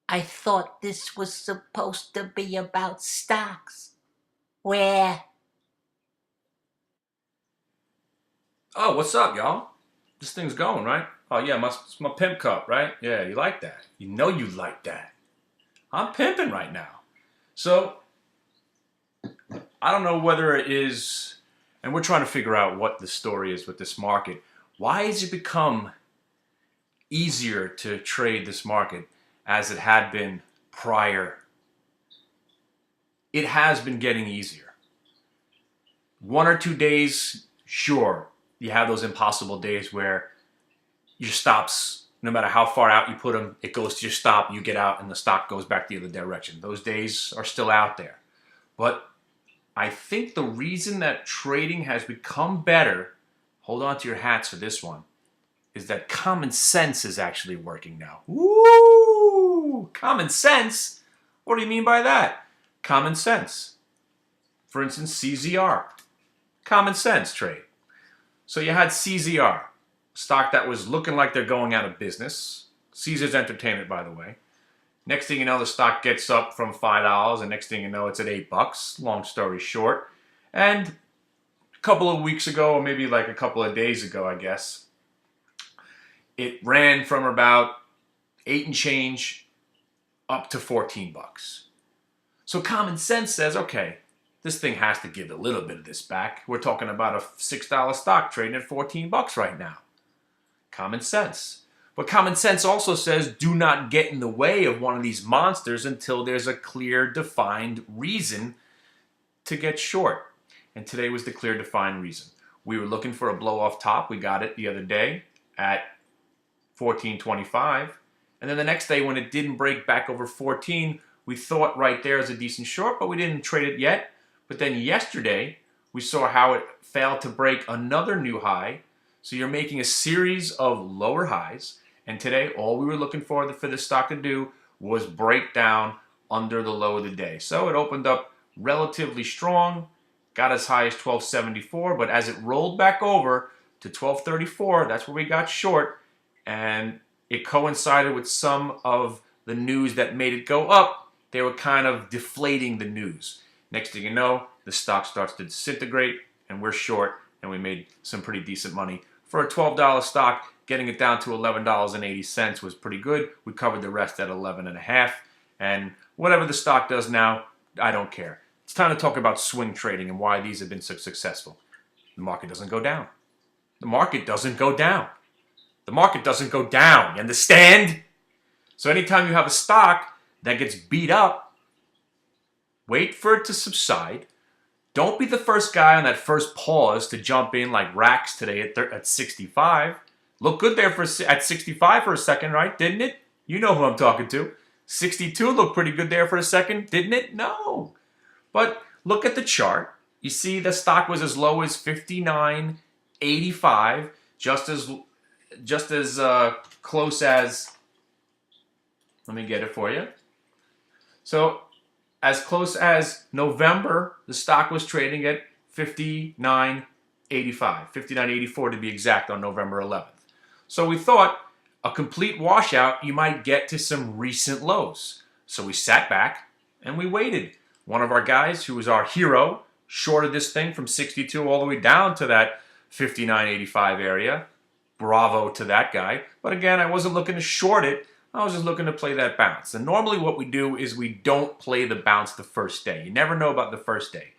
I thought this was supposed to be about stocks. Where? Oh, what's up, y'all? This thing's going, right? Oh, yeah, it's my pimp cup, right? Yeah, you like that. You know you like that. I'm pimping right now. So, I don't know whether it is, and we're trying to figure out what the story is with this market. Why has it become easier to trade this market as it had been prior? It has been getting easier. 1 or 2 days, sure, you have those impossible days where your stops, no matter how far out you put them, it goes to your stop, you get out, and the stock goes back the other direction. Those days are still out there. But I think the reason that trading has become better, hold on to your hats for this one, is that common sense is actually working now. Woo! Common sense? What do you mean by that? Common sense. For instance, CZR. Common sense trade. So you had CZR, stock that was looking like they're going out of business. Caesars Entertainment, by the way. Next thing you know, the stock gets up from $5, and next thing you know, it's at $8. Long story short. And a couple of weeks ago, or maybe like a couple of days ago, I guess, it ran from about 8 and change up to $14. So common sense says, okay, this thing has to give a little bit of this back. We're talking about a $6 stock trading at $14 right now. Common sense. But common sense also says do not get in the way of one of these monsters until there's a clear, defined reason to get short. And today was the clear, defined reason. We were looking for a blow-off top. We got it the other day at 14.25. And then the next day when it didn't break back over 14, we thought right there is a decent short, but we didn't trade it yet. But then yesterday, we saw how it failed to break another new high. So you're making a series of lower highs. And today, all we were looking for the stock to do was break down under the low of the day. So it opened up relatively strong, got as high as 1274, but as it rolled back over to 1234, that's where we got short. And it coincided with some of the news that made it go up. They were kind of deflating the news. Next thing you know, the stock starts to disintegrate, and we're short, and we made some pretty decent money. For a $12 stock, getting it down to $11.80 was pretty good. We covered the rest at 11.5, and whatever the stock does now, I don't care. It's time to talk about swing trading and why these have been so successful. The market doesn't go down. The market doesn't go down. The market doesn't go down. You understand? So anytime you have a stock that gets beat up, wait for it to subside. Don't be the first guy on that first pause to jump in like Rax today at 65. Looked good there at 65 for a second, right? Didn't it? You know who I'm talking to. 62 looked pretty good there for a second, didn't it? No. But look at the chart. You see the stock was as low as 59.85, just as close as, let me get it for you. So as close as November, the stock was trading at 59.85, 59.84 to be exact on November 11th. So we thought a complete washout, you might get to some recent lows. So we sat back and we waited. One of our guys, who was our hero, shorted this thing from 62 all the way down to that 59.85 area. Bravo to that guy. But again, I wasn't looking to short it. I was just looking to play that bounce. And normally what we do is we don't play the bounce the first day. You never know about the first day.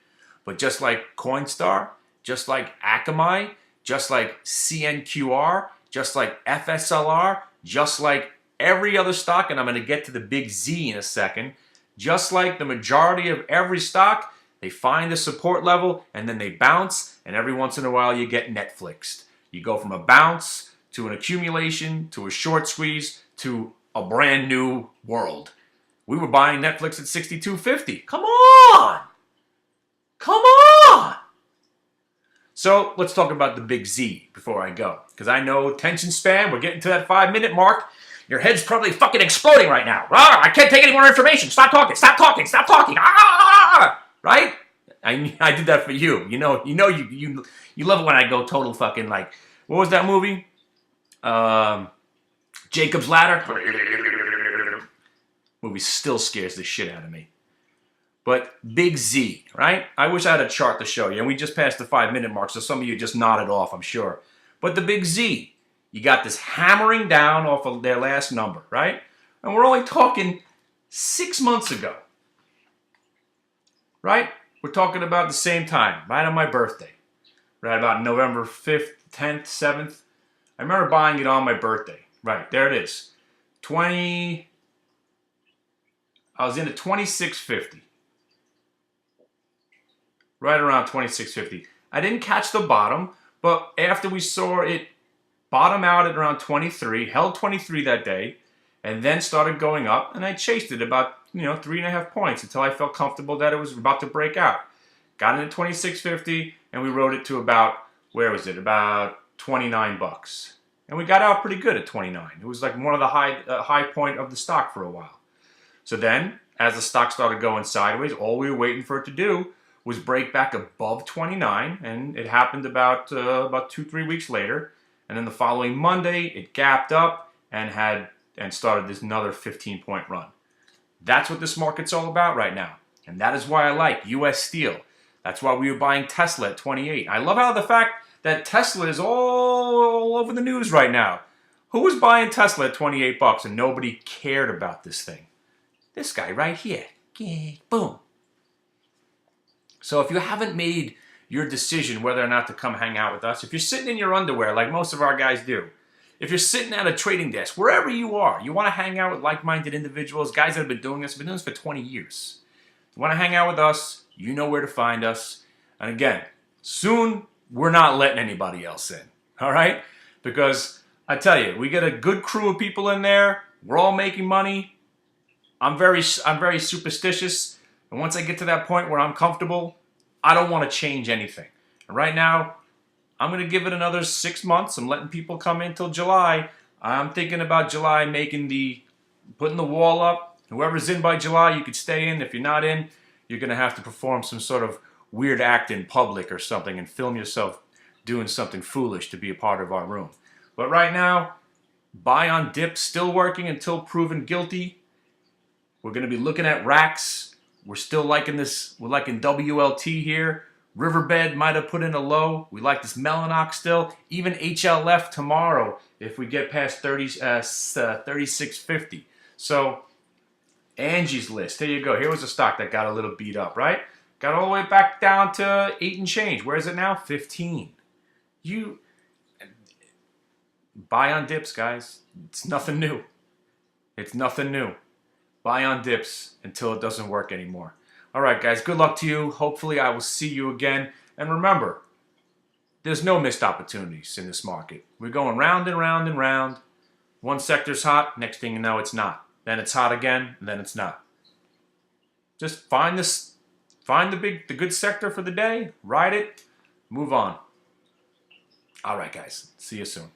But just like Coinstar, just like Akamai, just like CNQR, just like FSLR, just like every other stock, and I'm going to get to the big Z in a second, just like the majority of every stock, they find a support level and then they bounce, and every once in a while you get Netflixed. You go from a bounce to an accumulation to a short squeeze to a brand new world. We were buying Netflix at $62.50. Come on! Come on! So let's talk about the big Z before I go. Because I know attention span, we're getting to that 5-minute mark. Your head's probably fucking exploding right now. Ah, I can't take any more information. Stop talking. Stop talking. Stop talking. Ah! Right? I did that for you. You love it when I go total fucking like, what was that movie? Jacob's Ladder. movie still scares the shit out of me. But Big Z, right? I wish I had a chart to show you. And we just passed the 5-minute mark, so some of you just nodded off, I'm sure. But the Big Z, you got this hammering down off of their last number, right? And we're only talking 6 months ago, right? We're talking about the same time, right on my birthday, right about November 5th, 10th, 7th. I remember buying it on my birthday. Right, there it is. I was into 26.50. Right around 26.50. I didn't catch the bottom, but after we saw it bottom out at around 23, held 23 that day, and then started going up, and I chased it about 3.5 points until I felt comfortable that it was about to break out. Got in at 26.50, and we rode it to about, where was it? About 29 bucks. And we got out pretty good at 29. It was like one of the high point of the stock for a while. So then, as the stock started going sideways, all we were waiting for it to do was break back above 29, and it happened about 2-3 weeks later. And then the following Monday, it gapped up and started this another 15-point run. That's what this market's all about right now. And that is why I like U.S. Steel. That's why we were buying Tesla at 28. I love how the fact that Tesla is all over the news right now. Who was buying Tesla at 28 bucks and nobody cared about this thing? This guy right here. Boom. So if you haven't made your decision whether or not to come hang out with us, if you're sitting in your underwear like most of our guys do, if you're sitting at a trading desk, wherever you are, you want to hang out with like-minded individuals, guys that have been doing this for 20 years. You want to hang out with us, you know where to find us. And again, soon we're not letting anybody else in, all right? Because I tell you, we get a good crew of people in there. We're all making money. I'm very superstitious. And once I get to that point where I'm comfortable, I don't want to change anything. And right now, I'm going to give it another 6 months. I'm letting people come in till July. I'm thinking about July putting the wall up. Whoever's in by July, you could stay in. If you're not in, you're going to have to perform some sort of weird act in public or something and film yourself doing something foolish to be a part of our room. But right now, buy on dip, still working until proven guilty. We're going to be looking at racks. We're still liking this. We're liking WLT here. Riverbed might have put in a low. We like this Mellanox still. Even HLF tomorrow if we get past 36.50. So Angie's List. Here you go. Here was a stock that got a little beat up, right? Got all the way back down to 8 and change. Where is it now? 15. You buy on dips, guys. It's nothing new. It's nothing new. Buy on dips until it doesn't work anymore. All right, guys, good luck to you. Hopefully I will see you again. And remember, there's no missed opportunities in this market. We're going round and round and round. One sector's hot, next thing you know, it's not. Then it's hot again, and then it's not. Just find the good sector for the day, ride it, move on. All right, guys, see you soon.